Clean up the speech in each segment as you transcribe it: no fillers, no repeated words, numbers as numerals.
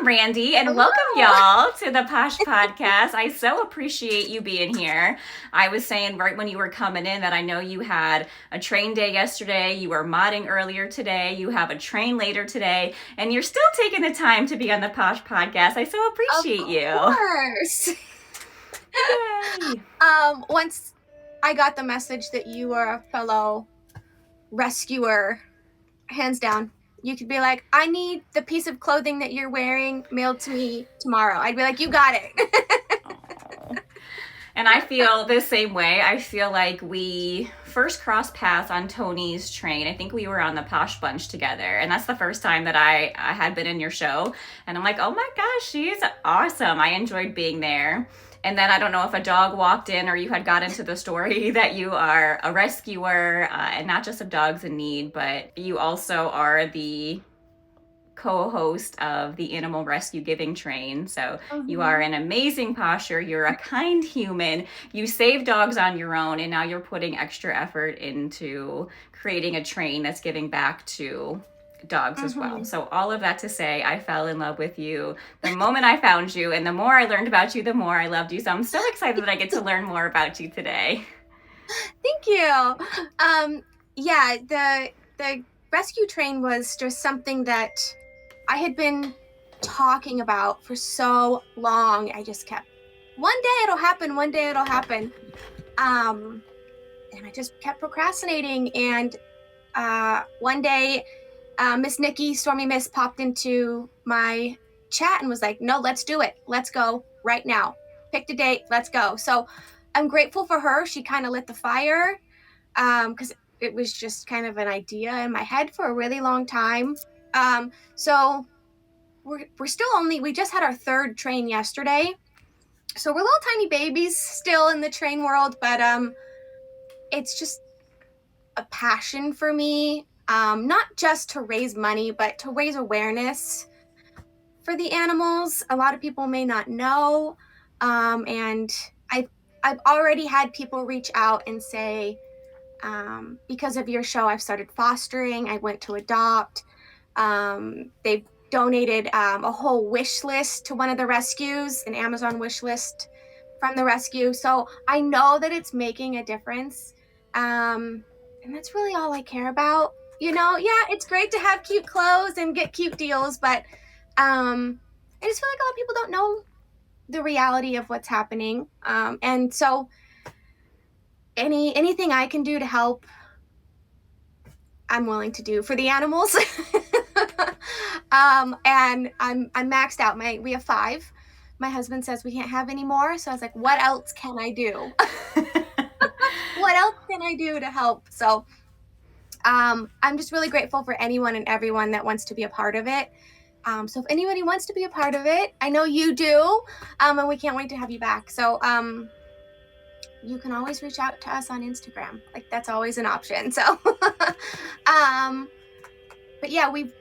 Randi, and Hello. welcome y'all to the Posh Podcast. I so appreciate you being here. I was saying right when you were coming in that I know you had a train day yesterday, you were modding earlier today, you have a train later today, and you're still taking the time to be on the Posh Podcast. I so appreciate you. Of course. Yay. Once I got the message that you were a fellow rescuer, hands down, you could be like, I need the piece of clothing that you're wearing mailed to me tomorrow. I'd be like, you got it. Aww. And I feel the same way. I feel like we first crossed paths on Tony's train. I think we were on the Posh Bunch together. And that's the first time that I had been in your show. And I'm like, oh my gosh, she's awesome. I enjoyed being there. And then I don't know if a dog walked in or you had got into the story that you are a rescuer and not just of dogs in need, but you also are the co-host of the Animal Rescue Giving Train. So you are an amazing posher. You're a kind human. You save dogs on your own, and now you're putting extra effort into creating a train that's giving back to dogs as well. So all of that to say, I fell in love with you the moment I found you, and the more I learned about you, the more I loved you. So I'm so excited that I get to learn more about you today. Thank you. Yeah, the rescue train was just something that I had been talking about for so long. I just kept, one day it'll happen, one day it'll happen. And I just kept procrastinating. And one day, Miss Nikki, Stormy Miss, popped into my chat and was like, no, let's do it. Let's go right now. Pick the date. Let's go. So I'm grateful for her. She kind of lit the fire because it was just kind of an idea in my head for a really long time. So we're still we just had our third train yesterday. So we're little tiny babies still in the train world, but it's just a passion for me. Not just to raise money, but to raise awareness for the animals. A lot of people may not know. And I've already had people reach out and say, because of your show, I've started fostering. I went to adopt. They've donated a whole wish list to one of the rescues, an Amazon wish list from the rescue. So I know that it's making a difference. And that's really all I care about. You know, yeah, it's great to have cute clothes and get cute deals, but I just feel like a lot of people don't know the reality of what's happening. And so anything I can do to help, I'm willing to do for the animals. And I'm maxed out. We have 5. My husband says we can't have any more. So I was like, what else can I do? What else can I do to help? So I'm just really grateful for anyone and everyone that wants to be a part of it. So if anybody wants to be a part of it, I know you do, and we can't wait to have you back. So you can always reach out to us on Instagram. Like, that's always an option. So, but yeah, we've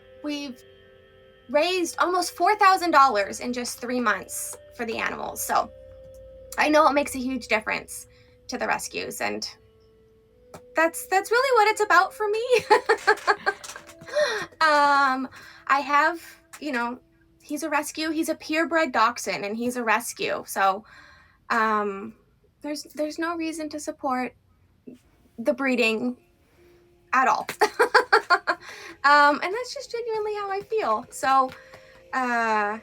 raised almost $4,000 in just 3 months for the animals. So I know it makes a huge difference to the rescues, and that's really what it's about for me. I have, he's a rescue. He's a purebred dachshund, and he's a rescue. So there's no reason to support the breeding at all. And that's just genuinely how I feel. So I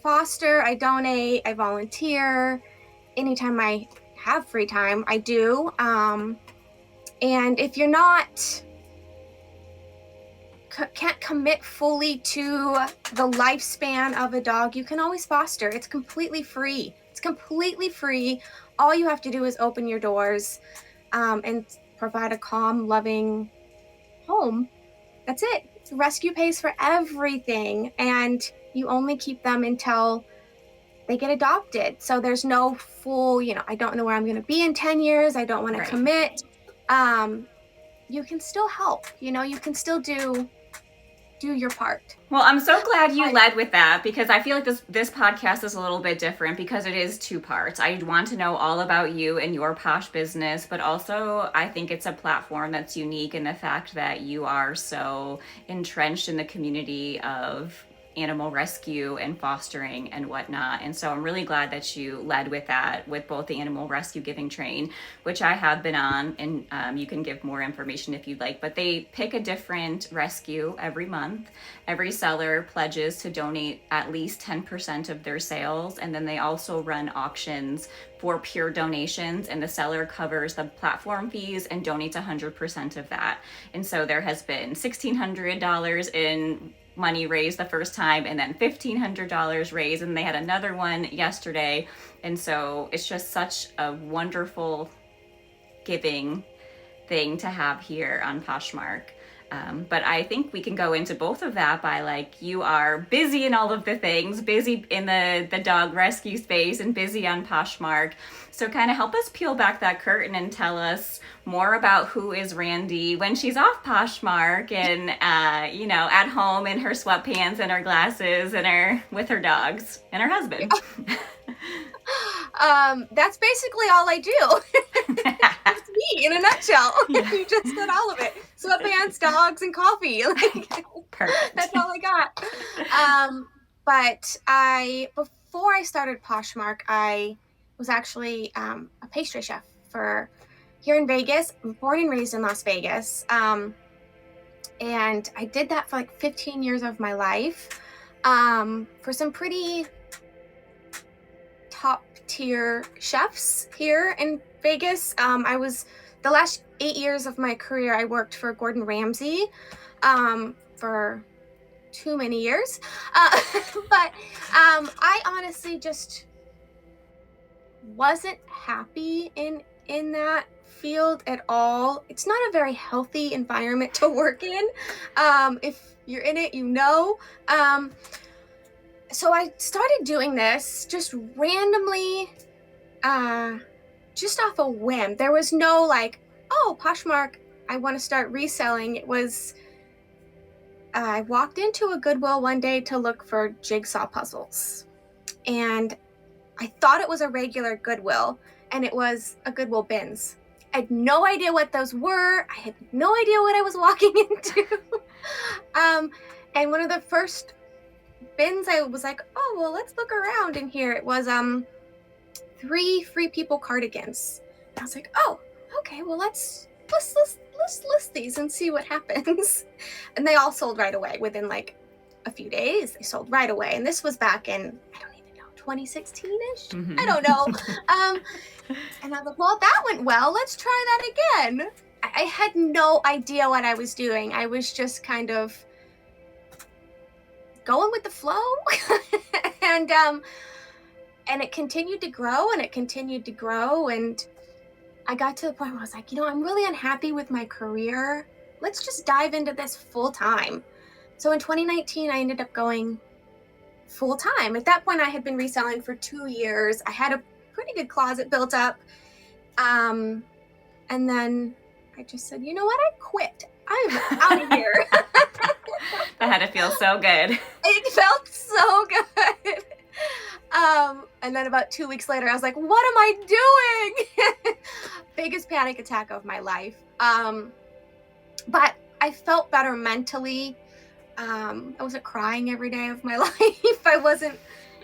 foster, I donate, I volunteer. Anytime I have free time, I do. And if you're can't commit fully to the lifespan of a dog, you can always foster. It's completely free. All you have to do is open your doors and provide a calm, loving home. That's it. Rescue pays for everything, and you only keep them until they get adopted. So there's no full, I don't know where I'm going to be in 10 years. I don't want to commit. You can still help. You can still do your part. Well, I'm so glad you led with that, because I feel like this podcast is a little bit different because it is 2 parts. I want to know all about you and your Posh business, but also I think it's a platform that's unique in the fact that you are so entrenched in the community of animal rescue and fostering and whatnot. And so I'm really glad that you led with that, with both the animal rescue giving train, which I have been on, and you can give more information if you'd like, but they pick a different rescue every month. Every seller pledges to donate at least 10% of their sales, and then they also run auctions for pure donations, and the seller covers the platform fees and donates 100% of that. And so there has been $1,600 in money raised the first time, and then $1,500 raised, and they had another one yesterday. And so it's just such a wonderful giving thing to have here on Poshmark. But I think we can go into both of that by, like, you are busy in all of the things, busy in the dog rescue space and busy on Poshmark. So kind of help us peel back that curtain and tell us more about who is Randi when she's off Poshmark and, at home in her sweatpants and her glasses and with her dogs and her husband. That's basically all I do. It's me in a nutshell. Yeah. You just said all of it. Sweatpants, dogs, and coffee. Perfect. That's all I got. But before I started Poshmark, I was actually a pastry chef here in Vegas. I'm born and raised in Las Vegas. And I did that for like 15 years of my life for some pretty top tier chefs here in Vegas. I was the last 8 years of my career, I worked for Gordon Ramsay for too many years. But I honestly just wasn't happy in that field at all. It's not a very healthy environment to work in. If you're in it, so I started doing this just randomly, just off a whim. There was no like, oh, Poshmark, I want to start reselling. It was, I walked into a Goodwill one day to look for jigsaw puzzles. And I thought it was a regular Goodwill, and it was a Goodwill bins. I had no idea what those were. I had no idea what I was walking into. And one of the first bins, I was like, oh, well, let's look around in here. It was 3 Free People cardigans. And I was like, oh, okay, well, let's list these and see what happens. And they all sold right away. Within like a few days, they sold right away. And this was back in, I don't even know, 2016-ish? Mm-hmm. I don't know. And I was like, well, that went well. Let's try that again. I had no idea what I was doing. I was just kind of going with the flow. And it continued to grow, and it continued to grow. And I got to the point where I was like, I'm really unhappy with my career. Let's just dive into this full time. So in 2019, I ended up going full time. At that point, I had been reselling for 2 years. I had a pretty good closet built up. And then I just said, you know what? I quit. I'm out of here. That had to feel so good. It felt so good. And then about 2 weeks later, I was like, what am I doing? Biggest panic attack of my life. But I felt better mentally. I wasn't crying every day of my life. I wasn't,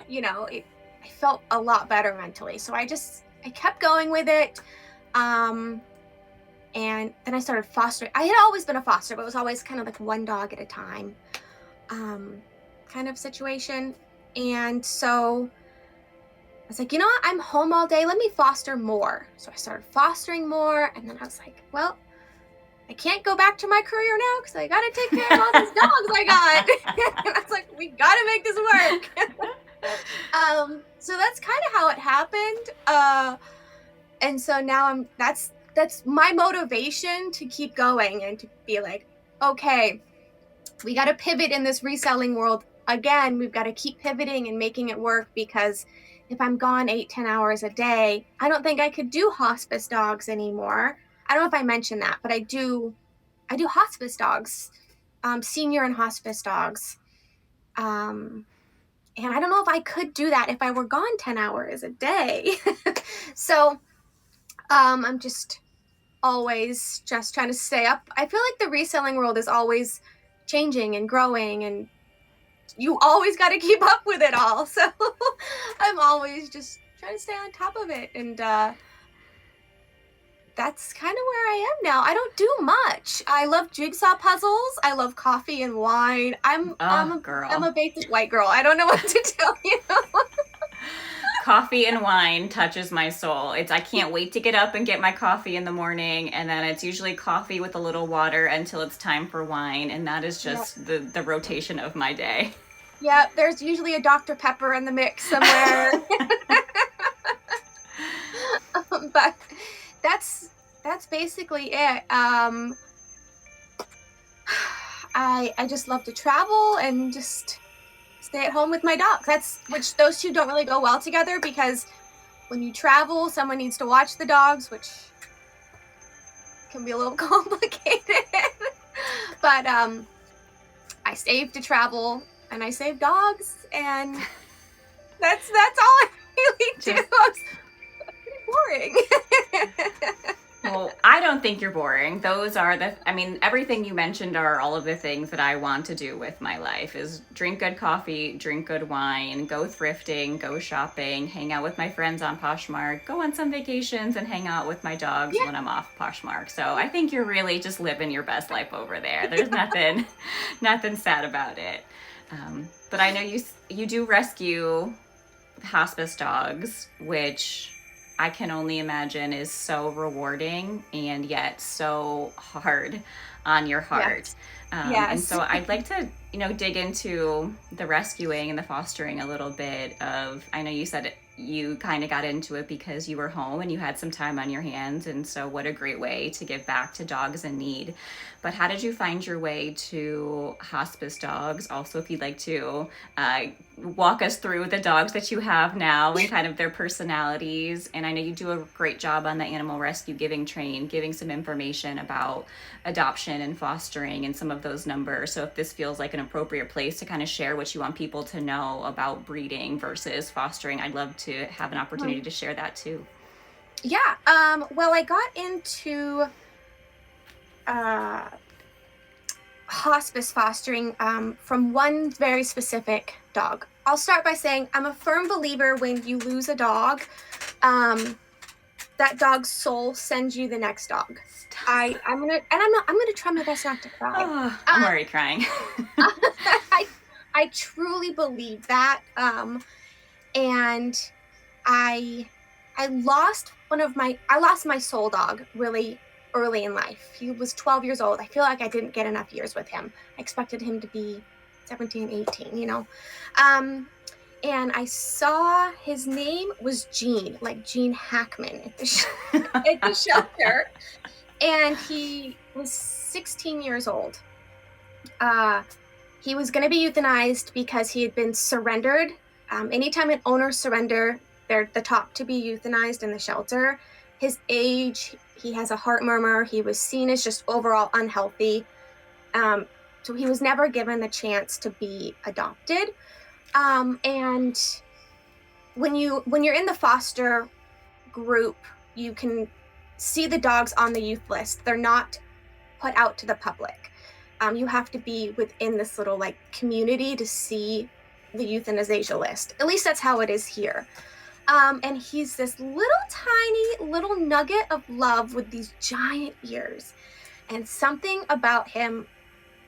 I felt a lot better mentally. So I kept going with it. And then I started fostering. I had always been a foster, but it was always kind of like one dog at a time kind of situation. And so I was like, you know what? I'm home all day. Let me foster more. So I started fostering more. And then I was like, well, I can't go back to my career now because I got to take care of all these dogs I got. And I was like, we got to make this work. So that's kind of how it happened. And so now that's my motivation to keep going and to be like, okay, we got to pivot in this reselling world. Again, we've got to keep pivoting and making it work, because if I'm gone 8-10 hours a day, I don't think I could do hospice dogs anymore. I don't know if I mentioned that, but I do hospice dogs, senior and hospice dogs. And I don't know if I could do that if I were gone 10 hours a day. So I'm just always just trying to stay up. I feel like the reselling world is always changing and growing, and you always got to keep up with it all. So I'm always just trying to stay on top of it. And that's kind of where I am now. I don't do much. I love jigsaw puzzles. I love coffee and wine. I'm a basic white girl. I don't know what to tell you. Coffee and wine touches my soul. I can't wait to get up and get my coffee in the morning, and then it's usually coffee with a little water until it's time for wine, and that is just the rotation of my day. Yeah, there's usually a Dr. Pepper in the mix somewhere. But that's basically it. I just love to travel and just stay at home with my dog. Which those two don't really go well together, because when you travel, someone needs to watch the dogs, which can be a little complicated. But I save to travel and I save dogs, and that's all I really do. Boring. Well, I don't think you're boring. Those are everything you mentioned are all of the things that I want to do with my life, is drink good coffee, drink good wine, go thrifting, go shopping, hang out with my friends on Poshmark, go on some vacations, and hang out with my dogs when I'm off Poshmark. So I think you're really just living your best life over there. There's nothing sad about it. But I know you do rescue hospice dogs, which I can only imagine is so rewarding and yet so hard on your heart. Yes. And so I'd like to, dig into the rescuing and the fostering a little bit of, I know you said you kind of got into it because you were home and you had some time on your hands. And so what a great way to give back to dogs in need. But how did you find your way to hospice dogs? Also, if you'd like to walk us through the dogs that you have now and kind of their personalities. And I know you do a great job on the animal rescue giving some information about adoption and fostering and some of those numbers. So if this feels like an appropriate place to kind of share what you want people to know about breeding versus fostering, I'd love to have an opportunity to share that too. Yeah. Well, I got into hospice fostering from one very specific dog. I'll start by saying I'm a firm believer when you lose a dog, that dog's soul sends you the next dog. I'm gonna try my best not to cry. Oh, I'm already crying. I truly believe that, and I lost my soul dog really early in life. He was 12 years old. I feel like I didn't get enough years with him. I expected him to be 17, 18, and I saw his name was Gene, like Gene Hackman at the shelter. And he was 16 years old. He was going to be euthanized because he had been surrendered. Anytime an owner surrender, they're the top to be euthanized in the shelter. His age, he has a heart murmur. He was seen as just overall unhealthy. So he was never given the chance to be adopted. And when you're in the foster group, you can see the dogs on the youth list. They're not put out to the public. You have to be within this little community to see the euthanization list. At least that's how it is here. And he's this little nugget of love with these giant ears. And something about him,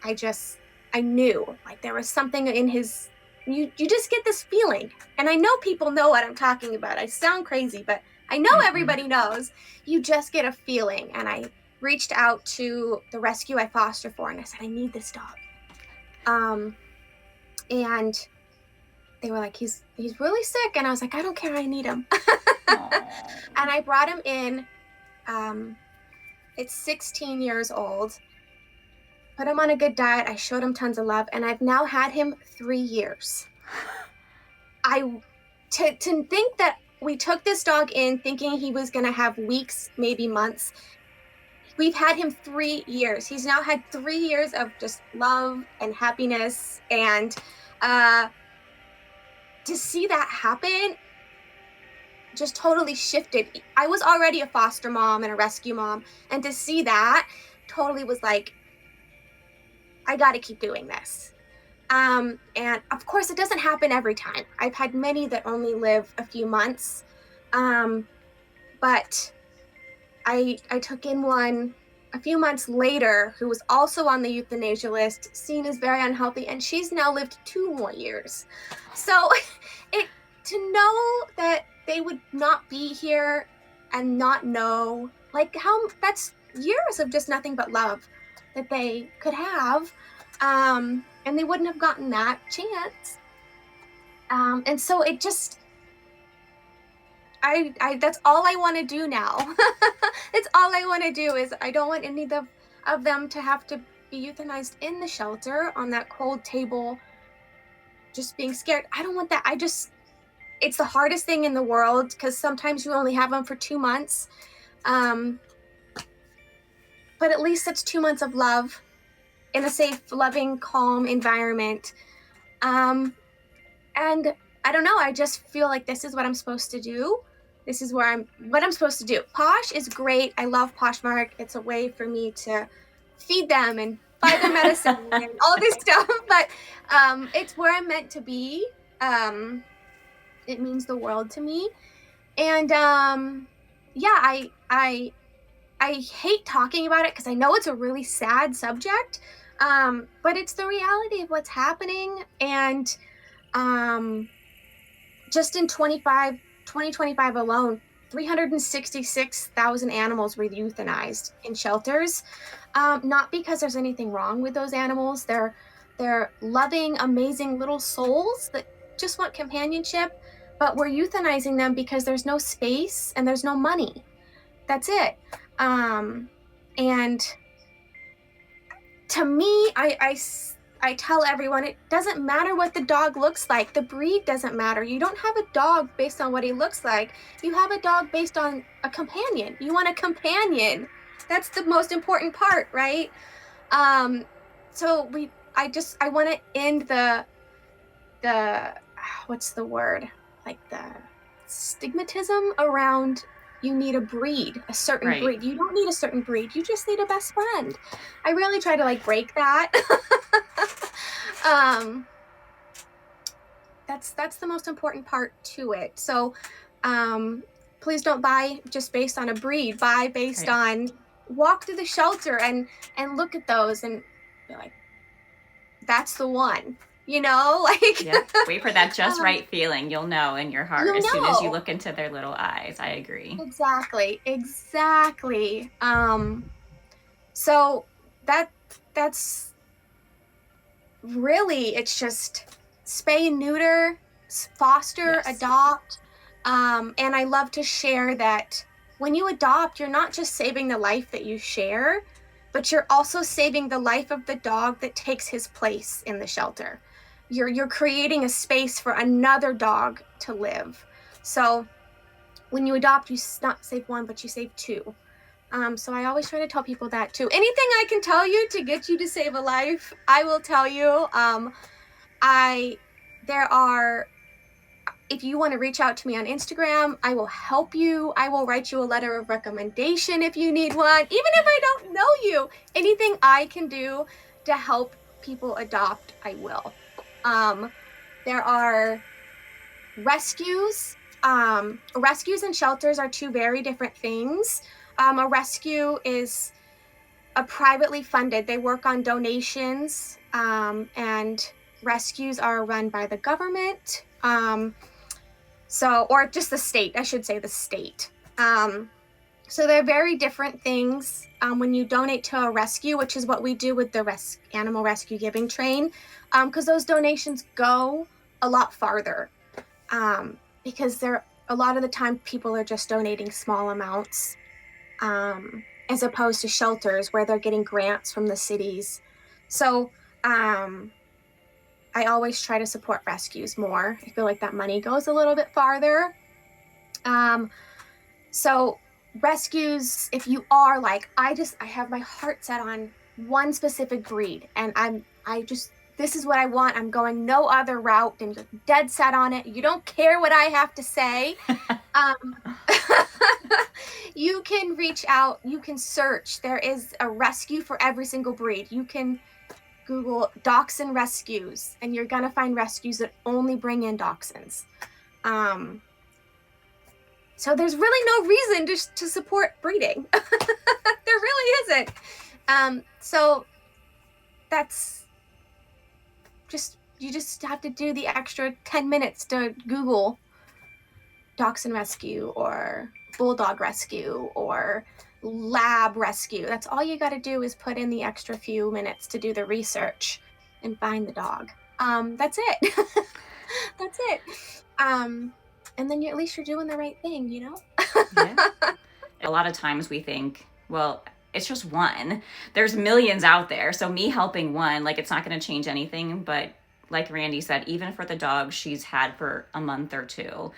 I knew there was something in his, you just get this feeling. And I know people know what I'm talking about. I sound crazy, but I know everybody knows. You just get a feeling. And I reached out to the rescue I foster for, and I said, I need this dog. And they were like, he's really sick. And I was like, I don't care, I need him. And I brought him in. It's 16 years old. Put him on a good diet. I showed him tons of love. And I've now had him 3 years. To think that we took this dog in thinking he was going to have weeks, maybe months. We've had him 3 years. He's now had 3 years of just love and happiness. And to see that happen just totally shifted. I was already a foster mom and a rescue mom. And to see that totally was like, I got to keep doing this. And of course, it doesn't happen every time. I've had many that only live a few months. But I took in one a few months later who was also on the euthanasia list, seen as very unhealthy, and she's now lived 2 more years. So to know that they would not be here and not know, like, how that's years of just nothing but love that they could have, and they wouldn't have gotten that chance. And so it just, I that's all I want to do now. That's all I want to do. Is I don't want any of them to have to be euthanized in the shelter on that cold table, just being scared. I don't want that. It's the hardest thing in the world, because sometimes you only have them for 2 months. But at least it's 2 months of love in a safe, loving, calm environment. And I don't know, I just feel like this is what I'm supposed to do. This is what I'm supposed to do. Posh is great. I love Poshmark. It's a way for me to feed them and buy their medicine and all this stuff. But it's where I'm meant to be. It means the world to me. And yeah, I hate talking about it because I know it's a really sad subject. But it's the reality of what's happening. And just in 2025 alone, 366,000 animals were euthanized in shelters. Not because there's anything wrong with those animals. They're loving, amazing little souls that just want companionship, but we're euthanizing them because there's no space and there's no money. That's it. And to me, I tell everyone, it doesn't matter what the dog looks like. The breed doesn't matter. You don't have a dog based on what he looks like. You have a dog based on a companion. You want a companion. That's the most important part, right? So I want to end the what's the word? Like the stigmatism around you need a breed, a certain breed. You don't need a certain breed. You just need a best friend. I really try to break that. That's the most important part to it. So please don't buy just based on a breed. Buy based on, walk through the shelter and look at those and be like, that's the one. Yeah. Wait for that just right feeling. You'll know in your heart as soon as you look into their little eyes. I agree. Exactly. So that's really, it's just spay and neuter, foster, adopt. And I love to share that when you adopt, you're not just saving the life that you share, but you're also saving the life of the dog that takes his place in the shelter. You're creating a space for another dog to live. So when you adopt, you not save one, but you save 2. So I always try to tell people that too. Anything I can tell you to get you to save a life, I will tell you. If you want to reach out to me on Instagram, I will help you. I will write you a letter of recommendation if you need one. Even if I don't know you, anything I can do to help people adopt, I will. There are rescues. Rescues and shelters are 2 very different things. A rescue is a privately funded. They work on donations, and rescues are run by the government. Or just the state, I should say the state. So they're very different things. When you donate to a rescue, which is what we do with the animal rescue giving train, because those donations go a lot farther. Because a lot of the time people are just donating small amounts, as opposed to shelters where they're getting grants from the cities. So I always try to support rescues more. I feel like that money goes a little bit farther. So rescues, if you are I have my heart set on one specific breed, and this is what I want. I'm going no other route, and you're dead set on it. You don't care what I have to say. You can reach out. You can search. There is a rescue for every single breed. You can Google dachshund rescues, and you're going to find rescues that only bring in dachshunds. So there's really no reason to support breeding. There really isn't. So that's just, you just have to do the extra 10 minutes to Google dachshund rescue or bulldog rescue or lab rescue. That's all you got to do is put in the extra few minutes to do the research and find the dog. That's it. That's it. And then at least you're doing the right thing, you know? Yeah. A lot of times we think, well, it's just one. There's millions out there. So me helping one, like, it's not going to change anything. But like Randi said, even for the dog she's had for a month or two,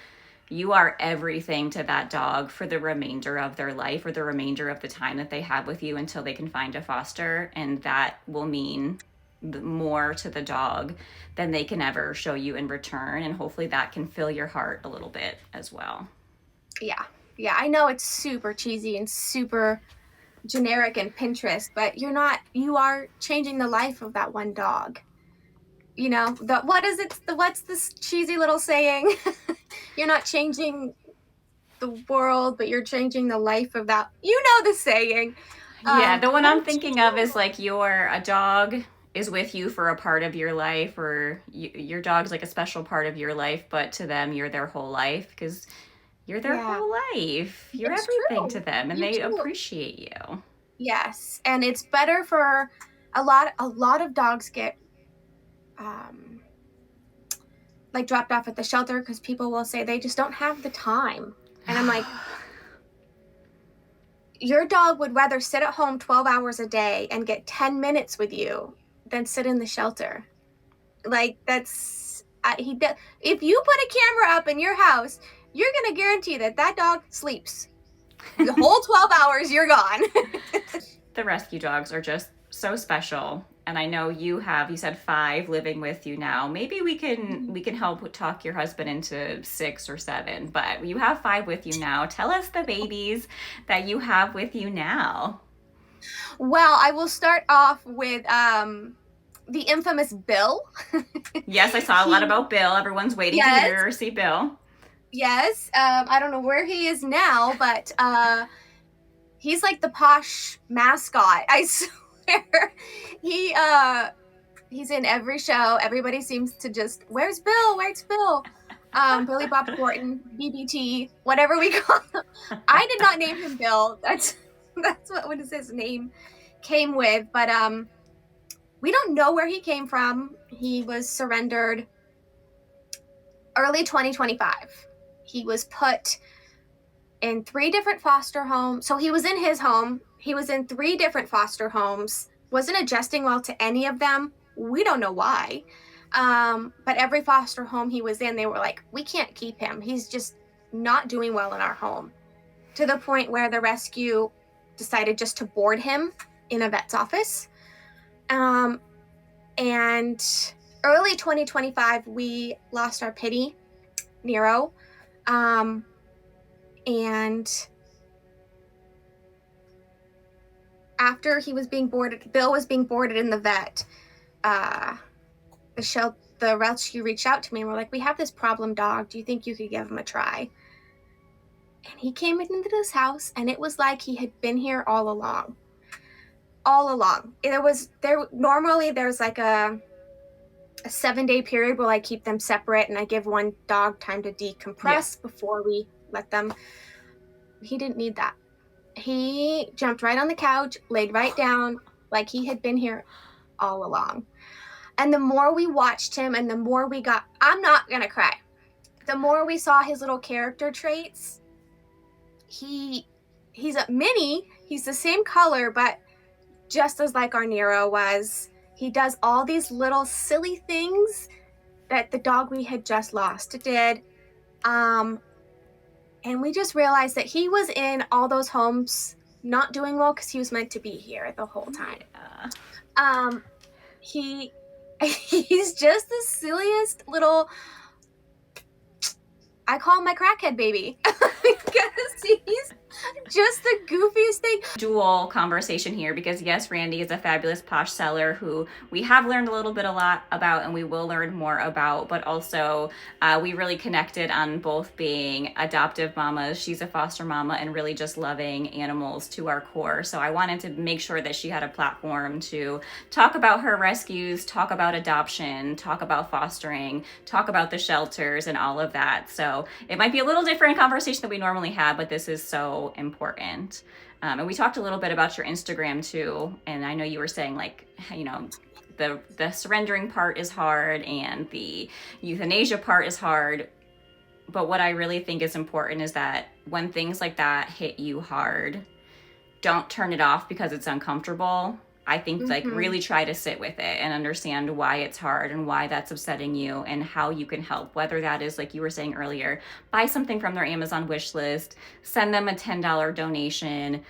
you are everything to that dog for the remainder of their life or the remainder of the time that they have with you until they can find a foster. And that will mean more to the dog than they can ever show you in return. And hopefully that can fill your heart a little bit as well. Yeah. Yeah. I know it's super cheesy and super generic and Pinterest, but you are changing the life of that one dog. You know, what's this cheesy little saying? You're not changing the world, but you're changing the life of that. You know the saying. Yeah, the one I'm thinking of is like a dog is with you for a part of your life, or your dog's like a special part of your life, but to them, you're their whole life because you're their whole life. You're everything to them, and they appreciate you. Yes, and it's better for a lot of dogs get like dropped off at the shelter because people will say they just don't have the time. And I'm like, your dog would rather sit at home 12 hours a day and get 10 minutes with you than sit in the shelter. Like, that's if you put a camera up in your house, you're going to guarantee that dog sleeps. The whole 12 hours you're gone. The rescue dogs are just so special. And I know you said 5 living with you now. Maybe we can help talk your husband into 6 or 7, but you have 5 with you now. Tell us the babies that you have with you now. Well, I will start off with the infamous Bill. Yes, I saw a lot about Bill. Everyone's waiting to hear or see Bill. Yes. I don't know where he is now, but he's like the Posh mascot. I swear. He's in every show. Everybody seems to just, where's Bill? Billy Bob Thornton, BBT, whatever we call him. I did not name him Bill. That's what his name came with. But we don't know where he came from. He was surrendered early 2025. He was put in 3 different foster homes. So he was in his home. He was in 3 different foster homes. Wasn't adjusting well to any of them. We don't know why. But every foster home he was in, they were like, we can't keep him. He's just not doing well in our home. To the point where the rescue decided just to board him in a vet's office. And early 2025, we lost our pitty, Nero. And after he was being boarded, Bill was being boarded in the vet, the rescue reached out to me and were like, we have this problem dog. Do you think you could give him a try? And he came into this house and it was like he had been here all along. Normally there's like a 7-day period where I keep them separate and I give one dog time to decompress before we let them. He didn't need that. He jumped right on the couch, laid right down like he had been here all along. And the more we watched him and the more we got, I'm not going to cry. The more we saw his little character traits, he's a mini, he's the same color, but just as like our Nero was, he does all these little silly things that the dog we had just lost did. And we just realized that he was in all those homes not doing well because he was meant to be here the whole time. He's just the silliest little, I call him my crackhead baby. Because Just the goofiest thing. Dual conversation here, because yes, Randi is a fabulous Posh seller who we have learned a lot about, and we will learn more about, but also we really connected on both being adoptive mamas. She's a foster mama and really just loving animals to our core. So I wanted to make sure that she had a platform to talk about her rescues, talk about adoption, talk about fostering, talk about the shelters and all of that. So it might be a little different conversation than we normally have, but this is so important. And we talked a little bit about your Instagram too. And I know you were saying, like, you know, the surrendering part is hard and the euthanasia part is hard. But what I really think is important is that when things like that hit you hard, don't turn it off because it's uncomfortable. I think like really try to sit with it and understand why it's hard and why that's upsetting you and how you can help. Whether that is, like you were saying earlier, buy something from their Amazon wish list, send them a $10 donation,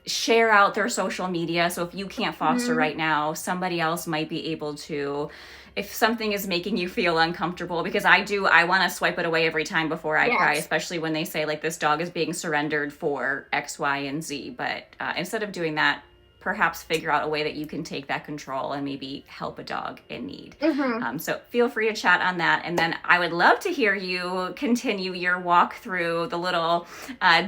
share out their social media. So if you can't foster right now, somebody else might be able to. If something is making you feel uncomfortable, because I want to swipe it away every time before I cry, especially when they say like this dog is being surrendered for X, Y, and Z. But instead of doing that, perhaps figure out a way that you can take that control and maybe help a dog in need. So feel free to chat on that. And then I would love to hear you continue your walk through the little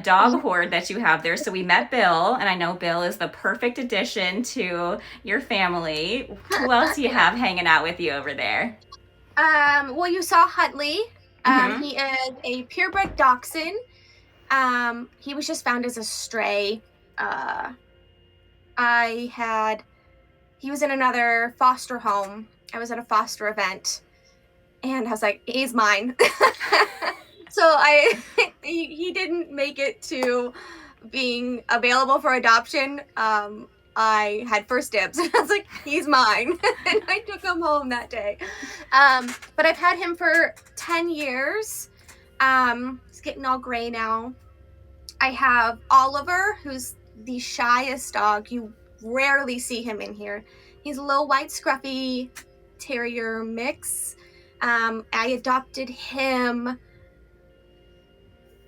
dog horde that you have there. So we met Bill, and I know Bill is the perfect addition to your family. Who else do you have hanging out with you over there? Well, you saw Huntley. He is a purebred dachshund. He was just found as a stray. He was in another foster home. I was at a foster event, and I was like, he's mine. So he didn't make it to being available for adoption. I had first dibs, and I was like, he's mine. And I took him home that day. But I've had him for 10 years. He's getting all gray now. I have Oliver, who's the shyest dog. You rarely see him in here. He's a little white scruffy terrier mix. I adopted him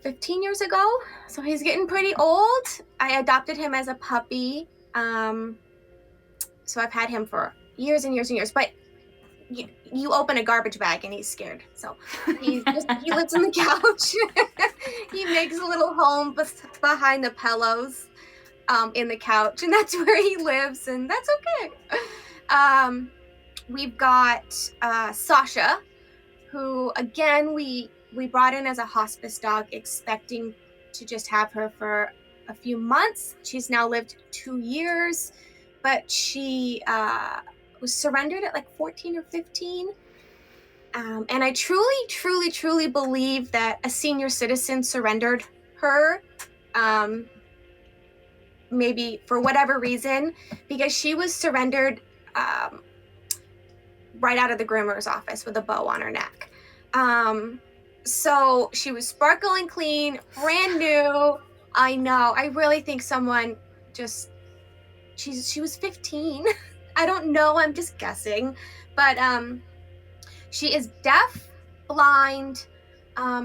15 years ago, so he's getting pretty old. I adopted him as a puppy. So I've had him for years and years and years, but you open a garbage bag and he's scared. So he lives on the couch. He makes a little home behind the pillows. In the couch, and that's where he lives, and that's okay. We've got Sasha, who again we brought in as a hospice dog, expecting to just have her for a few months. She's now lived 2 years, but she was surrendered at like 14 or 15. And I truly believe that a senior citizen surrendered her. Maybe for whatever reason, because she was surrendered right out of the groomer's office with a bow on her neck. So she was sparkling clean, brand new. I know. I really think someone she was 15. I don't know. I'm just guessing. But she is deaf, blind.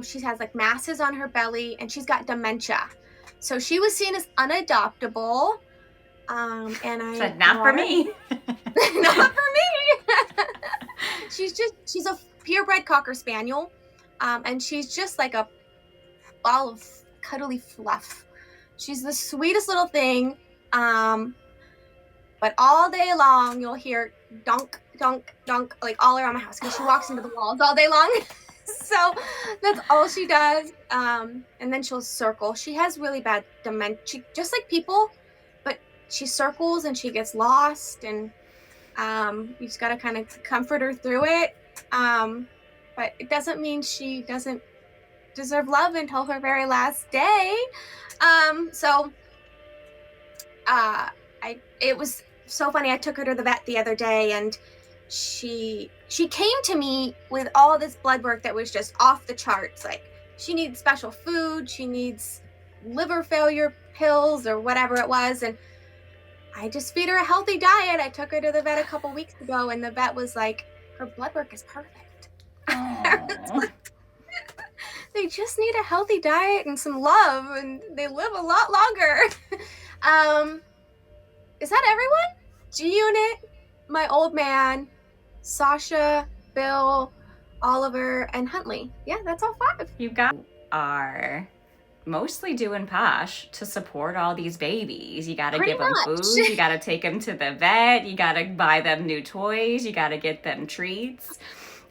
She has like masses on her belly, and she's got dementia. So she was seen as unadoptable, and I said, not for me. Not for me. She's a purebred Cocker Spaniel, and she's just like a ball of cuddly fluff. She's the sweetest little thing, but all day long you'll hear dunk, dunk, dunk, like all around my house, because she walks into the walls all day long. So that's all she does. And then she'll circle. She has really bad dementia, just like people, but she circles and she gets lost, and you just got to kind of comfort her through it. But it doesn't mean she doesn't deserve love until her very last day. It was so funny. I took her to the vet the other day, and she came to me with all this blood work that was just off the charts. Like, she needs special food, she needs liver failure pills or whatever it was, and I just feed her a healthy diet. I took her to the vet a couple weeks ago, and the vet was like, her blood work is perfect. They they just need a healthy diet and some love, and they live a lot longer. Is that everyone? G-Unit, my old man, Sasha, Bill, Oliver, and Huntley. Yeah, that's all 5. You guys are mostly doing Posh to support all these babies. You got to give them food. You got to take them to the vet. You got to buy them new toys. You got to get them treats.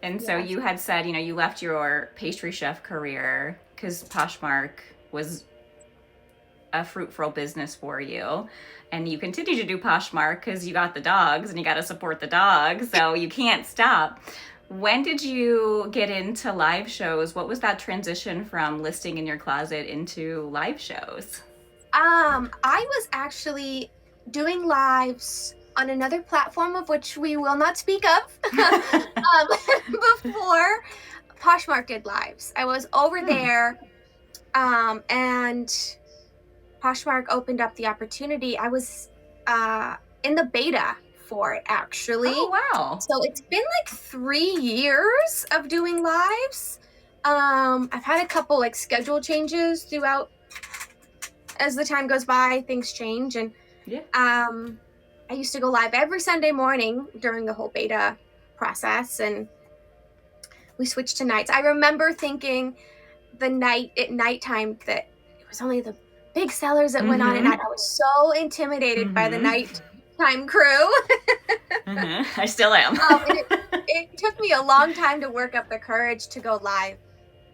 And so you had said, you left your pastry chef career because Poshmark was a fruitful business for you. And you continue to do Poshmark because you got the dogs and you got to support the dogs. So you can't stop. When did you get into live shows? What was that transition from listing in your closet into live shows? I was actually doing lives on another platform of which we will not speak of before Poshmark did lives. I was over there and Poshmark opened up the opportunity. I was in the beta for it, actually. Oh, wow. So it's been like 3 years of doing lives. I've had a couple like schedule changes throughout. As the time goes by, things change. And I used to go live every Sunday morning during the whole beta process, and we switched to nights. I remember thinking at nighttime that it was only the big sellers that went on at night. I was so intimidated by the nighttime crew. I still am. It took me a long time to work up the courage to go live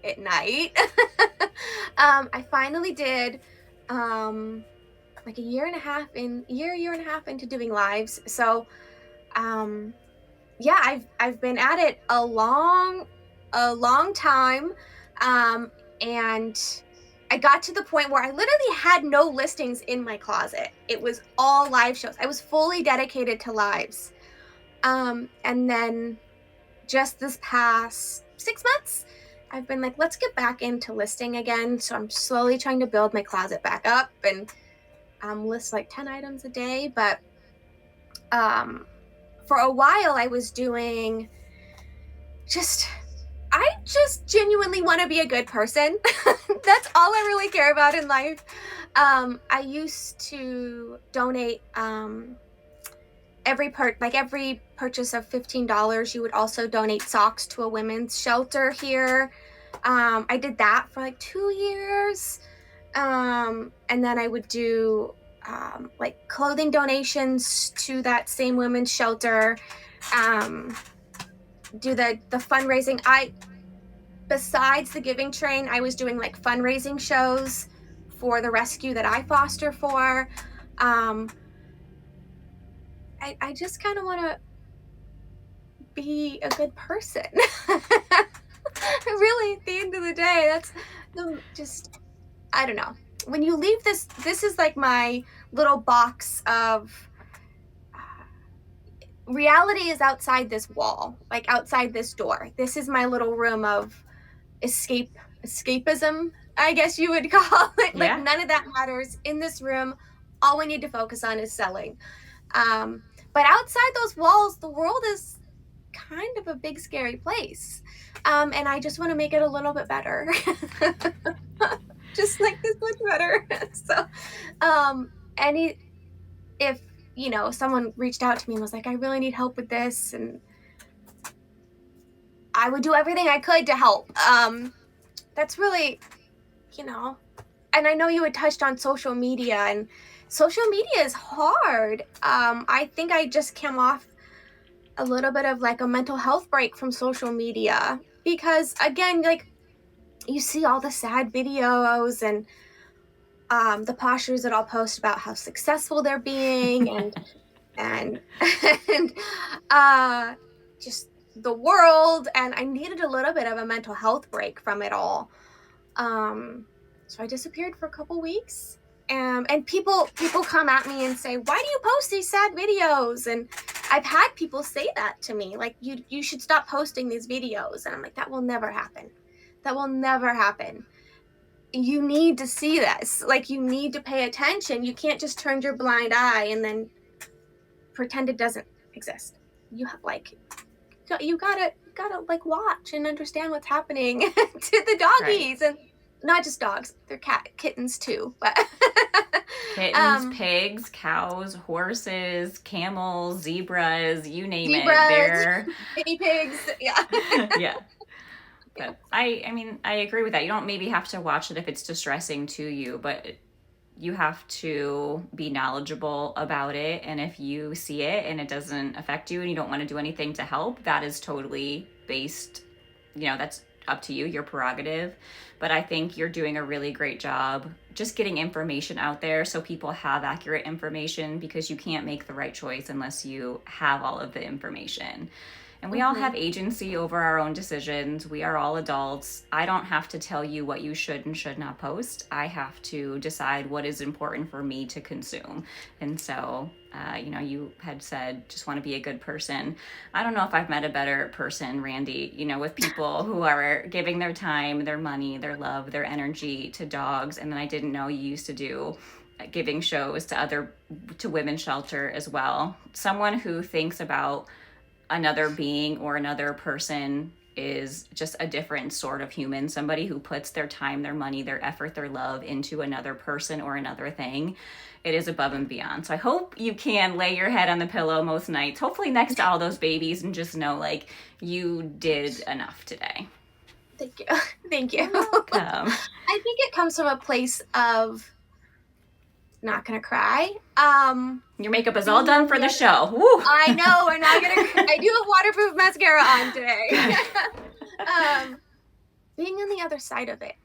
at night. I finally did like a year and a half into doing lives. So I've been at it a long time, and I got to the point where I literally had no listings in my closet. It was all live shows. I was fully dedicated to lives. And then just this past 6 months, I've been like, let's get back into listing again. So I'm slowly trying to build my closet back up and list like 10 items a day. But for a while I was doing I just genuinely want to be a good person. That's all I really care about in life. I used to donate every purchase of $15, you would also donate socks to a women's shelter here. I did that for like 2 years. And then I would do like clothing donations to that same women's shelter. Do the fundraising. Besides the giving train, I was doing like fundraising shows for the rescue that I foster for. I just kind of want to be a good person. Really, at the end of the day, that's I don't know. When you leave this is like my little box of reality is outside this wall, like outside this door. This is my little room of escapism, I guess you would call it. Like none of that matters in this room. All we need to focus on is selling. But outside those walls, the world is kind of a big, scary place. And I just want to make it a little bit better. Just like this much better. So, if, someone reached out to me and was like, I really need help with this, and I would do everything I could to help. That's really, and I know you had touched on social media, and social media is hard. I think I just came off a little bit of like a mental health break from social media because, again, like you see all the sad videos and the poshers that I'll post about how successful they're being and just the world, and I needed a little bit of a mental health break from it all. So I disappeared for a couple weeks. And people come at me and say, why do you post these sad videos? And I've had people say that to me, like, you should stop posting these videos. And I'm like, that will never happen. That will never happen. You need to see this. Like, you need to pay attention. You can't just turn your blind eye and then pretend it doesn't exist. You have you gotta gotta like watch and understand what's happening to the doggies, and not just dogs, they're kittens too. But kittens, pigs, cows, horses, camels, zebras, you name it. They're guinea pigs. Yeah. Yeah. But I mean, I agree with that. You don't maybe have to watch it if it's distressing to you, but you have to be knowledgeable about it. And if you see it and it doesn't affect you and you don't want to do anything to help, that is totally based, that's up to you, your prerogative. But I think you're doing a really great job just getting information out there so people have accurate information, because you can't make the right choice unless you have all of the information. And we all have agency over our own decisions. We are all adults. I don't have to tell you what you should and should not post. I have to decide what is important for me to consume. And so, you had said, just want to be a good person. I don't know if I've met a better person, Randi, with people who are giving their time, their money, their love, their energy to dogs. And then I didn't know you used to do giving shows to women's shelter as well. Someone who thinks about another being or another person is just a different sort of human. Somebody who puts their time, their money, their effort, their love into another person or another thing. It is above and beyond. So I hope you can lay your head on the pillow most nights, hopefully next to all those babies, and just know like you did enough today. Thank you. Thank you. Welcome. I think it comes from a place of not gonna cry. Your makeup is all done for the show. Woo. I know, we're not gonna cry. I do have waterproof mascara on today. Being on the other side of it,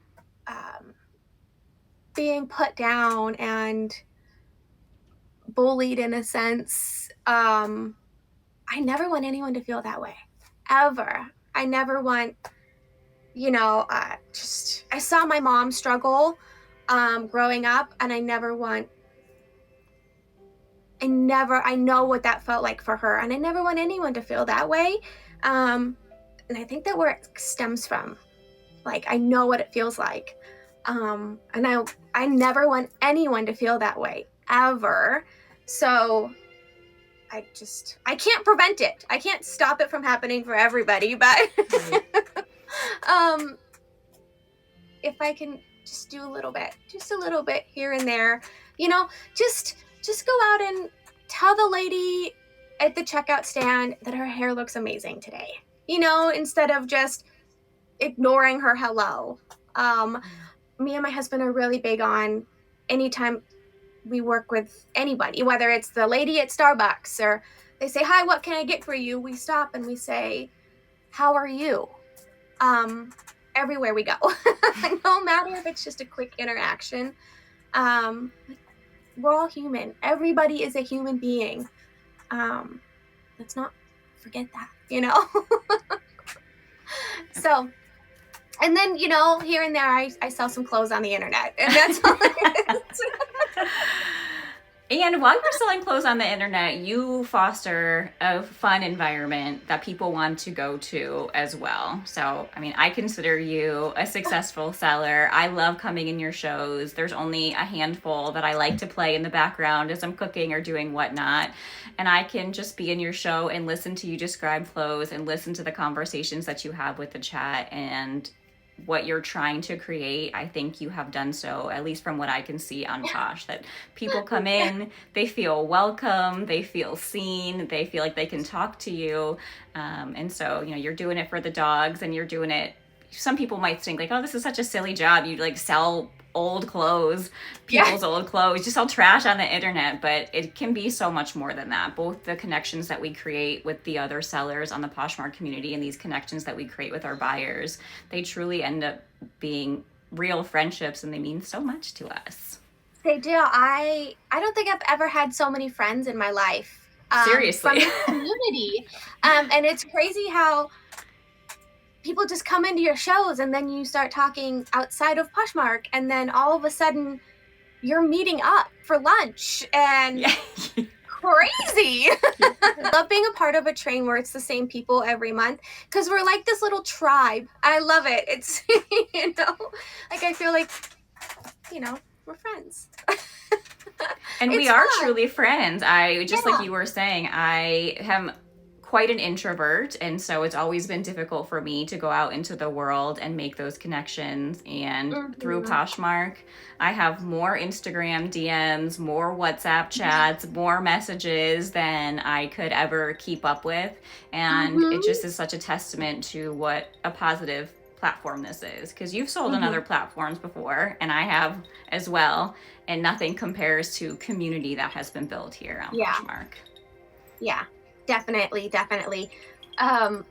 being put down and bullied in a sense, I never want anyone to feel that way, ever. I never want, I saw my mom struggle growing up, and I know what that felt like for her, and I never want anyone to feel that way. And I think that where it stems from, like, I know what it feels like. And I never want anyone to feel that way, ever. So I can't prevent it. I can't stop it from happening for everybody, but if I can just do a little bit here and there, just go out and tell the lady at the checkout stand that her hair looks amazing today, instead of just ignoring her hello. Me and my husband are really big on, anytime we work with anybody, whether it's the lady at Starbucks or they say, "Hi, what can I get for you?" We stop and we say, "How are you?" Everywhere we go. No matter if it's just a quick interaction. We're all human. Everybody is a human being. Let's not forget that, So, and then, here and there, I sell some clothes on the internet, and that's all it is. And while you're selling clothes on the internet, you foster a fun environment that people want to go to as well. So, I consider you a successful seller. I love coming in your shows. There's only a handful that I like to play in the background as I'm cooking or doing whatnot. And I can just be in your show and listen to you describe clothes and listen to the conversations that you have with the chat, and what you're trying to create. I think you have done so, at least from what I can see on Posh, that people come in, they feel welcome, they feel seen, they feel like they can talk to you. And so, you're doing it for the dogs, and you're doing it, some people might think like, oh, this is such a silly job. You like sell old clothes, people's old clothes, just sell trash on the internet, but it can be so much more than that. Both the connections that we create with the other sellers on the Poshmark community and these connections that we create with our buyers, they truly end up being real friendships, and they mean so much to us. They do. I don't think I've ever had so many friends in my life. Seriously. From the community. And it's crazy how people just come into your shows, and then you start talking outside of Poshmark, and then all of a sudden you're meeting up for lunch, and crazy. I love being a part of a train where it's the same people every month, because we're like this little tribe. I love it. It's, like I feel like, we're friends. And we are truly friends. Like you were saying, I am quite an introvert, and so it's always been difficult for me to go out into the world and make those connections. And through Poshmark, I have more Instagram DMs, more WhatsApp chats, more messages than I could ever keep up with. And it just is such a testament to what a positive platform this is, because you've sold on other platforms before, and I have as well, and nothing compares to community that has been built here on Poshmark. Yeah, definitely. On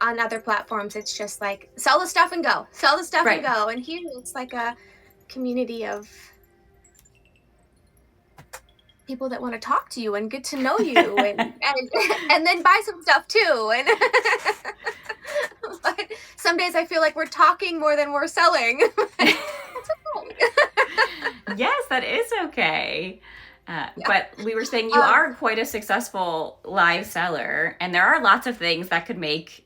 other platforms, it's just like, sell the stuff and go. And go. And here, it's like a community of people that want to talk to you and get to know you and then buy some stuff too. And but some days I feel like we're talking more than we're selling. That's okay. Yes, that is okay. But we were saying you are quite a successful live seller, and there are lots of things that could make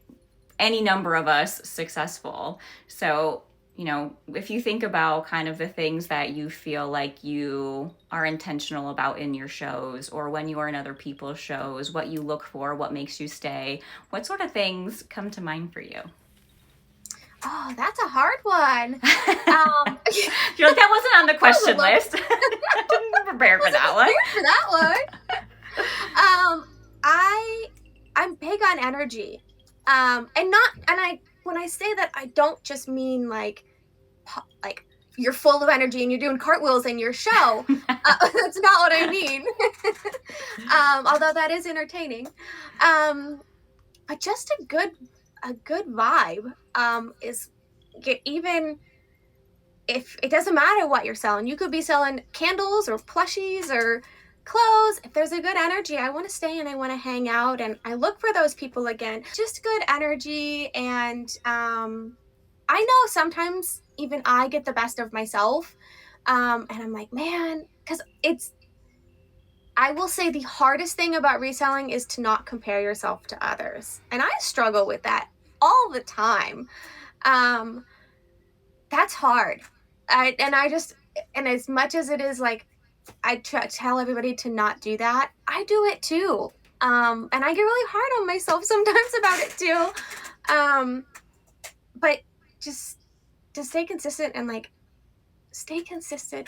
any number of us successful. So, you know, if you think about kind of the things that you feel like you are intentional about in your shows, or when you are in other people's shows, what you look for, what makes you stay, what sort of things come to mind for you? Oh, that's a hard one. You're like, that wasn't on the question list. I didn't prepare for that one. I'm big on energy. When I say that, I don't just mean like you're full of energy and you're doing cartwheels in your show. That's not what I mean. Although that is entertaining. But just a good vibe is even if it doesn't matter what you're selling. You could be selling candles or plushies or clothes. If there's a good energy, I want to stay and I want to hang out, and I look for those people again. Just good energy. And I know sometimes even I get the best of myself, and I'm like, man, because I will say the hardest thing about reselling is to not compare yourself to others. And I struggle with that all the time. That's hard. And as much as it is like, I tell everybody to not do that, I do it too. And I get really hard on myself sometimes about it too. But just to stay consistent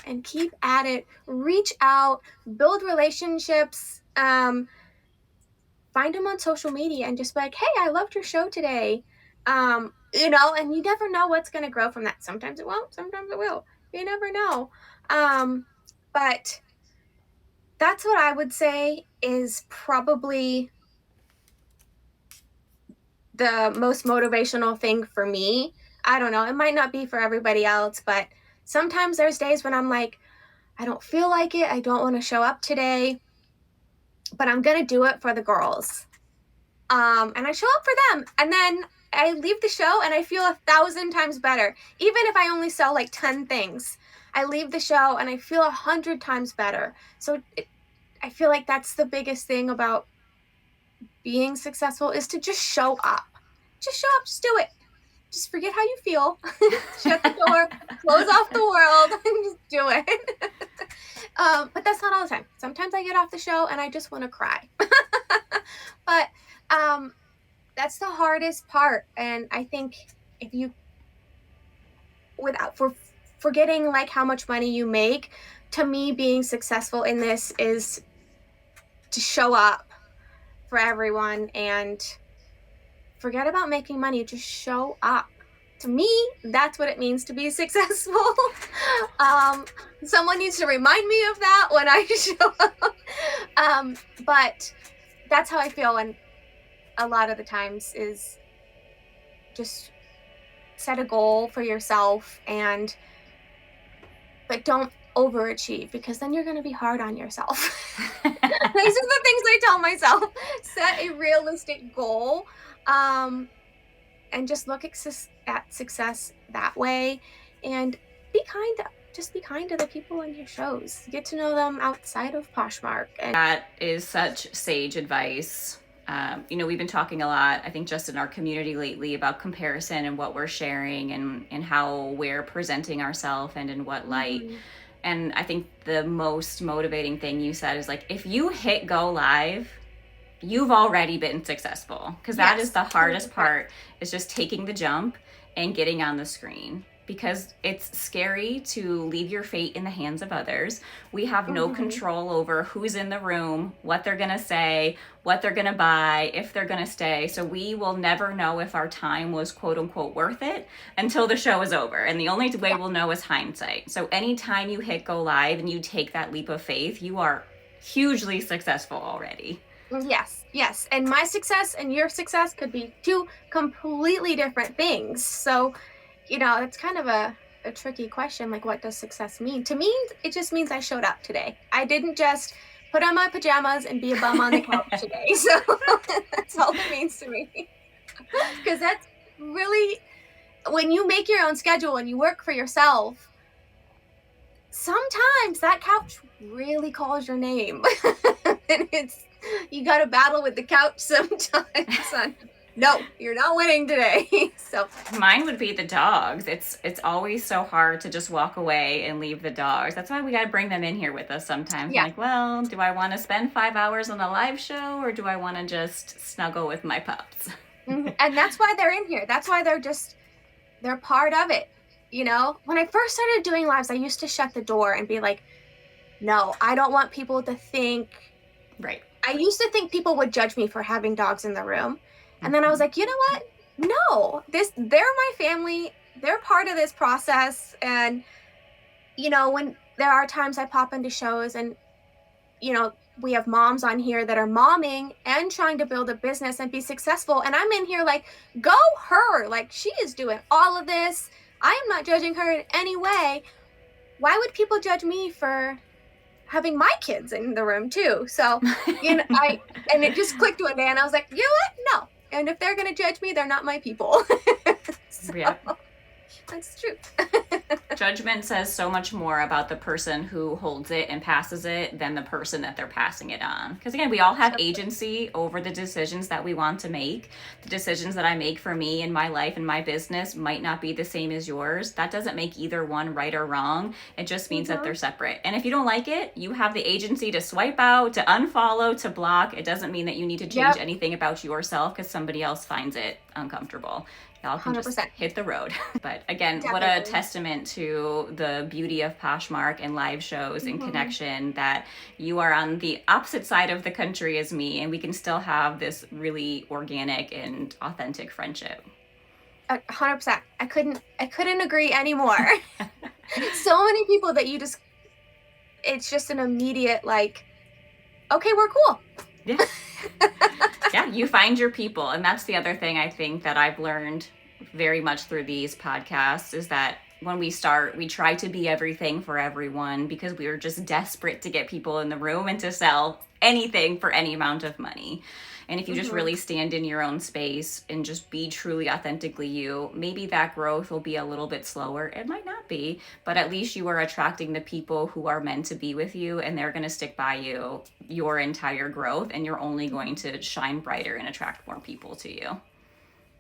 and keep at it, reach out, build relationships, find them on social media and just be like, hey, I loved your show today. And you never know what's going to grow from that. Sometimes it won't, sometimes it will. You never know. But that's what I would say is probably the most motivational thing for me. I don't know. It might not be for everybody else, but sometimes there's days when I'm like, I don't feel like it. I don't want to show up today, but I'm going to do it for the girls. And I show up for them, and then I leave the show and I feel 1,000 times better. Even if I only sell like 10 things, I leave the show and I feel 100 times better. So I feel like that's the biggest thing about being successful is to just show up. Just show up, just do it. Just forget how you feel. Shut the door, close off the world, and just do it. But that's not all the time. Sometimes I get off the show and I just want to cry. But that's the hardest part. And I think if you, without forgetting like how much money you make, to me being successful in this is to show up for everyone and forget about making money. Just show up. To me, that's what it means to be successful. Someone needs to remind me of that when I show up. But that's how I feel. And a lot of the times is just set a goal for yourself, but don't overachieve, because then you're going to be hard on yourself. These are the things I tell myself. Set a realistic goal, and just look at success that way, and be kind to the people in your shows. Get to know them outside of Poshmark. And that is such sage advice. We've been talking a lot, I think, just in our community lately about comparison and what we're sharing and how we're presenting ourselves and in what light. Mm-hmm. And I think the most motivating thing you said is like, if you hit go live, you've already been successful, because that is the hardest 100%. part, is just taking the jump and getting on the screen, because it's scary to leave your fate in the hands of others. We have no control over who's in the room, what they're going to say, what they're going to buy, if they're going to stay. So we will never know if our time was quote unquote worth it until the show is over. And the only way we'll know is hindsight. So anytime you hit go live and you take that leap of faith, you are hugely successful already. Yes. And my success and your success could be two completely different things. So, it's kind of a tricky question. Like, what does success mean? To me, it just means I showed up today. I didn't just put on my pajamas and be a bum on the couch today. So that's all it means to me. Because that's really, when you make your own schedule and you work for yourself, sometimes that couch really calls your name. And you got to battle with the couch sometimes. No, you're not winning today. So mine would be the dogs. It's always so hard to just walk away and leave the dogs. That's why we got to bring them in here with us sometimes. Yeah. I'm like, well, do I want to spend 5 hours on a live show, or do I want to just snuggle with my pups? And that's why they're in here. That's why they're part of it. When I first started doing lives, I used to shut the door and be like, no, I don't want people to think. Right. I used to think people would judge me for having dogs in the room. And then I was like, you know what? No, they're my family. They're part of this process. And, when there are times I pop into shows and, we have moms on here that are momming and trying to build a business and be successful. And I'm in here like, go her. Like, she is doing all of this. I am not judging her in any way. Why would people judge me for having my kids in the room too? So, and it just clicked one day and I was like, you know what? No. And if they're going to judge me, they're not my people. Yeah. That's true. Judgment says so much more about the person who holds it and passes it than the person that they're passing it on. Because again, we all have agency over the decisions that we want to make. The decisions that I make for me in my life and my business might not be the same as yours. That doesn't make either one right or wrong. It just means that they're separate. And if you don't like it, you have the agency to swipe out, to unfollow, to block. It doesn't mean that you need to change anything about yourself because somebody else finds it uncomfortable. Y'all can 100%. Just hit the road. But again, what a testament to the beauty of Poshmark and live shows and connection, that you are on the opposite side of the country as me, and we can still have this really organic and authentic friendship. 100%. I couldn't agree anymore. So many people that it's just an immediate like, okay, we're cool. Yeah. Yeah, you find your people. And that's the other thing I think that I've learned very much through these podcasts, is that when we start, we try to be everything for everyone because we were just desperate to get people in the room and to sell anything for any amount of money. And if you just really stand in your own space and just be truly authentically you, maybe that growth will be a little bit slower. It might not be, but at least you are attracting the people who are meant to be with you, and they're going to stick by you your entire growth, and you're only going to shine brighter and attract more people to you.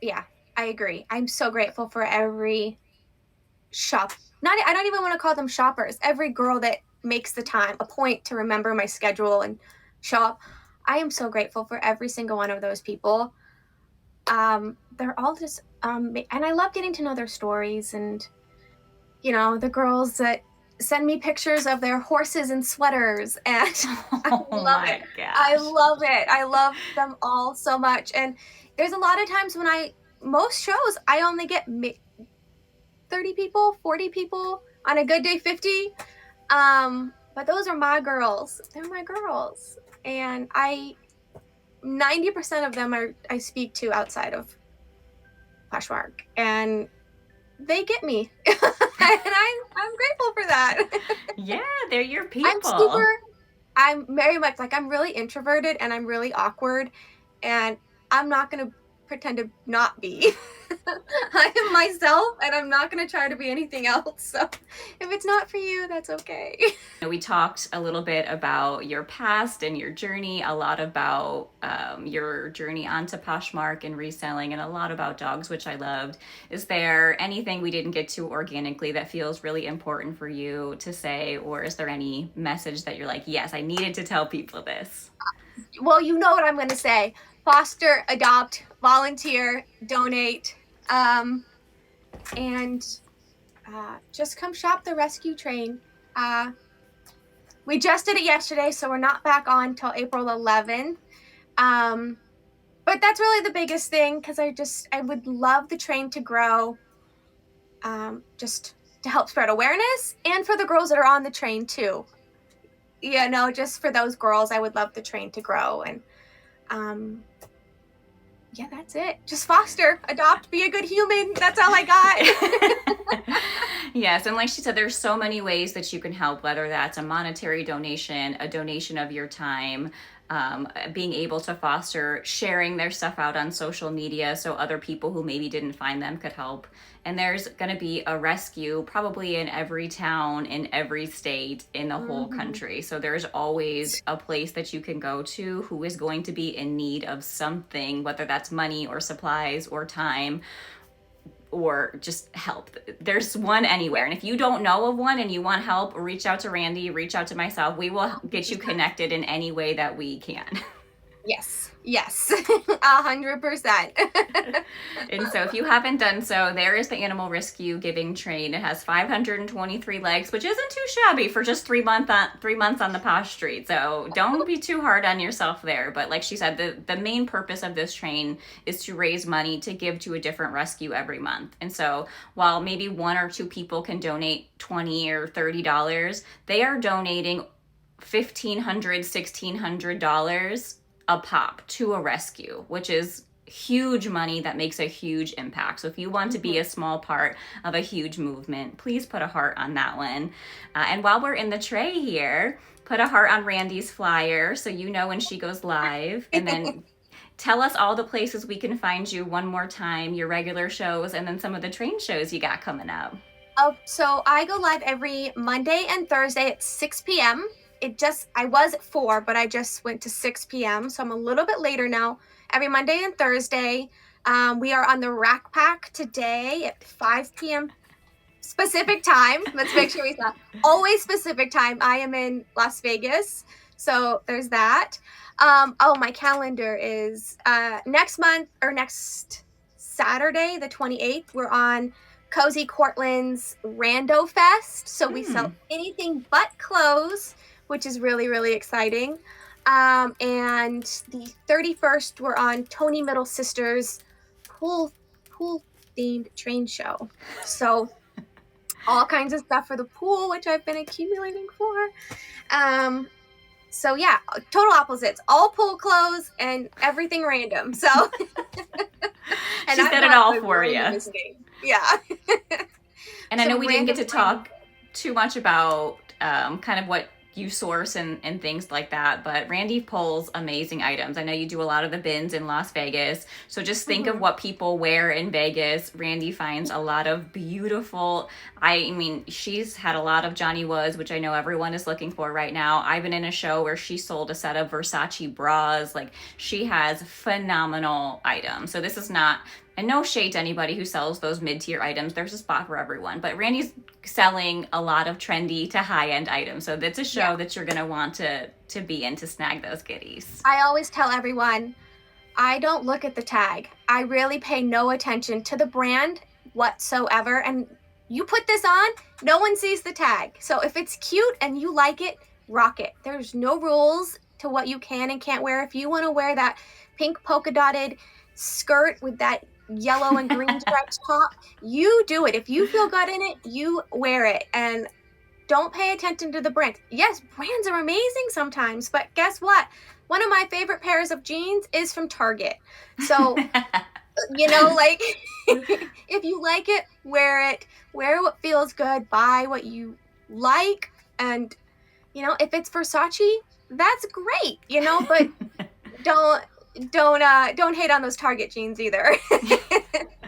Yeah, I agree. I'm so grateful for every I don't even want to call them shoppers. Every girl that makes the time a point to remember my schedule and show up. I am so grateful for every single one of those people. They're all just, and I love getting to know their stories, and, the girls that send me pictures of their horses and sweaters, and I love it. Gosh. I love it. I love them all so much. And there's a lot of times when most shows, I only get 30 people, 40 people, on a good day, 50. But those are my girls. They're my girls. And 90% of them I speak to outside of Poshmark, and they get me. And I'm grateful for that. Yeah, they're your people. I'm very much like, I'm really introverted and I'm really awkward, and I'm not going to pretend to not be. I am myself, and I'm not going to try to be anything else. So if it's not for you, that's okay. We talked a little bit about your past and your journey, a lot about your journey onto Poshmark and reselling, and a lot about dogs, which I loved. Is there anything we didn't get to organically that feels really important for you to say, or is there any message that you're like, yes, I needed to tell people this? Well, you know what I'm going to say. Foster, adopt, volunteer, donate, and just come shop the rescue train. We just did it yesterday, so we're not back on till April 11th. But that's really the biggest thing, because I would love the train to grow, just to help spread awareness, and for the girls that are on the train too. Just for those girls, I would love the train to grow. And yeah, that's it. Just foster, adopt, be a good human. That's all I got. Yes, and like she said, there's so many ways that you can help, whether that's a monetary donation, a donation of your time, being able to foster sharing their stuff out on social media so other people who maybe didn't find them could help. And there's going to be a rescue probably in every town, in every state, in the whole country. So there's always a place that you can go to who is going to be in need of something, whether that's money or supplies or time or just help. There's one anywhere. And if you don't know of one and you want help, reach out to Randi, reach out to myself. We will get you connected in any way that we can. Yes, 100%. And so if you haven't done so, there is the Animal Rescue Giving Train. It has 523 legs, which isn't too shabby for just 3 months on the Posh Street. So don't be too hard on yourself there. But like she said, the main purpose of this train is to raise money to give to a different rescue every month. And so while maybe 1 or 2 people can donate $20 or $30, they are donating $1,500, $1,600 a pop to a rescue, which is huge money that makes a huge impact. So if you want to be a small part of a huge movement, please put a heart on that one. And while we're in the tray here, put a heart on Randi's flyer so you know when she goes live. And then tell us all the places we can find you one more time, your regular shows, and then some of the train shows you got coming up. Oh, so I go live every Monday and Thursday at 6 p.m. I was at 4, but I just went to 6 p.m. So I'm a little bit later now. Every Monday and Thursday. We are on the Rack Pack today at 5 p.m. specific time. Let's make sure we stop. Always specific time. I am in Las Vegas. So there's that. My calendar is next Saturday, the 28th, we're on Cozy Cortland's Rando Fest. So we sell anything but clothes, which is really, really exciting. And the 31st, we're on Tony Middle Sisters pool themed train show. So all kinds of stuff for the pool, which I've been accumulating for. So yeah, total opposites, all pool clothes and everything random. So and she's got it all for you. Yeah. And I know we didn't get to talk too much about kind of what you source and things like that, but Randi pulls amazing items. I know you do a lot of the bins in Las Vegas, so just think of what people wear in Vegas. Randi finds a lot of beautiful, she's had a lot of Johnny Woods, which I know everyone is looking for right now. I've been in a show where she sold a set of Versace bras. Like, she has phenomenal items. So this is not, and no shade to anybody who sells those mid-tier items. There's a spot for everyone. But Randi's selling a lot of trendy to high-end items. So that's a show that you're going to want to be in to snag those goodies. I always tell everyone, I don't look at the tag. I really pay no attention to the brand whatsoever. And you put this on, no one sees the tag. So if it's cute and you like it, rock it. There's no rules to what you can and can't wear. If you want to wear that pink polka dotted skirt with that yellow and green striped top, you do it. If you feel good in it, you wear it. And don't pay attention to the brand. Yes, brands are amazing sometimes, but guess what? One of my favorite pairs of jeans is from Target. So, if you like it, wear it. Wear what feels good. Buy what you like. And, if it's Versace, that's great, but don't hate on those Target jeans either.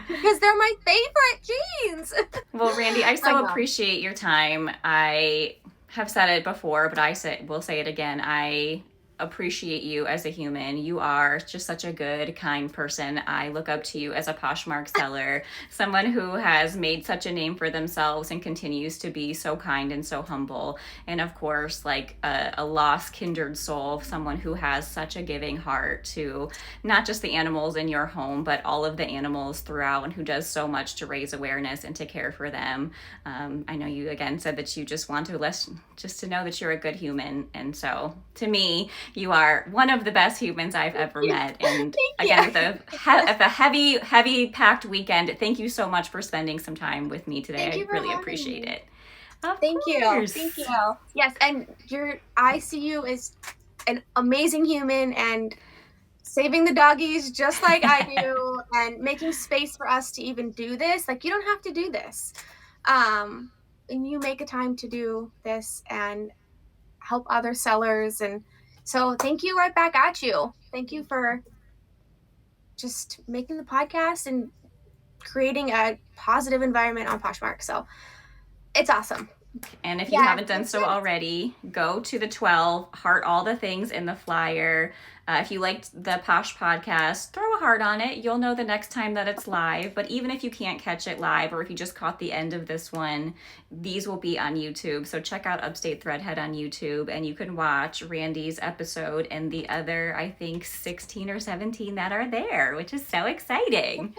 Because they're my favorite jeans. Well, Randi, I so appreciate your time. I have said it before, but we'll say it again. I appreciate you as a human. You are just such a good, kind person. I look up to you as a Poshmark seller, someone who has made such a name for themselves and continues to be so kind and so humble. And of course, like a lost kindred soul, someone who has such a giving heart to not just the animals in your home, but all of the animals throughout, and who does so much to raise awareness and to care for them. I know you again said that you just want to just to know that you're a good human. And so to me, you are one of the best humans I've ever met. And again, with a heavy packed weekend, thank you so much for spending some time with me today. I really appreciate it. Thank you. Yes, and I see you as an amazing human and saving the doggies just like I do and making space for us to even do this. Like, you don't have to do this. And you make a time to do this and help other sellers. And so thank you right back at you. Thank you for just making the podcast and creating a positive environment on Poshmark. So it's awesome. And if you haven't done so already, go to the 12, heart all the things in the flyer. If you liked the Posh Podcast, throw a heart on it. You'll know the next time that it's live. But even if you can't catch it live, or if you just caught the end of this one, these will be on YouTube. So check out Upstate Threadhead on YouTube, and you can watch Randi's episode and the other, I think, 16 or 17 that are there, which is so exciting.